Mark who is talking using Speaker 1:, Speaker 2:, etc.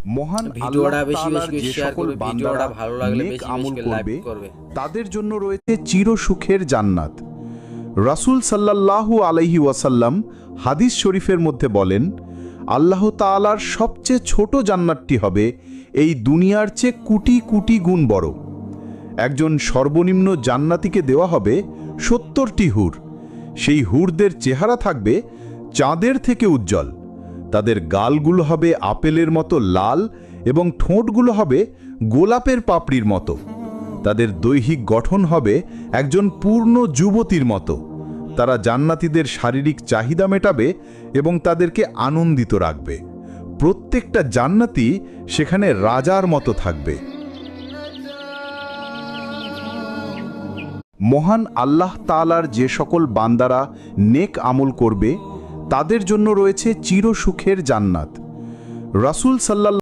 Speaker 1: মহান
Speaker 2: ভিডিওটা
Speaker 1: আল্লাহ
Speaker 2: বেশি
Speaker 1: তাআলার
Speaker 2: বেশি
Speaker 1: যে
Speaker 2: শেয়ার
Speaker 1: সকল
Speaker 2: করবে,
Speaker 1: বান্দারা
Speaker 2: ভিডিওটা ভালো লাগলে
Speaker 1: নেক
Speaker 2: বেশি
Speaker 1: আমল
Speaker 2: বেশি লাইক
Speaker 1: করবে
Speaker 2: করবে।
Speaker 1: তাদের জন্য রয়েছে চিরসুখের জান্নাত। রাসূল সাল্লাল্লাহু আলাইহি ওয়াসাল্লাম হাদিস শরীফের মধ্যে বলেন, আল্লাহ তাআলার সবচেয়ে ছোট জান্নাতটি হবে এই দুনিয়ার চেয়ে কোটি কোটি গুণ বড়। একজন সর্বনিম্ন জান্নাতীকে দেওয়া হবে ৭০টি হুর। সেই হুরদের চেহারা থাকবে চাঁদের থেকে উজ্জ্বল। তাদের গালগুলো হবে আপেলের মতো লাল এবং ঠোঁটগুলো হবে গোলাপের পাপড়ির মতো। তাদের দৈহিক গঠন হবে একজন পূর্ণ যুবতীর মতো। তারা জান্নাতীদের শারীরিক চাহিদা মেটাবে এবং তাদেরকে আনন্দিত রাখবে। প্রত্যেকটা জান্নাতি সেখানে রাজার মতো থাকবে। মহান আল্লাহ তাআলার যে সকল বান্দারা নেক আমল করবে তাদের জন্য রয়েছে চিরসুখের জান্নাত। রাসূল সাল্লাল্লাহু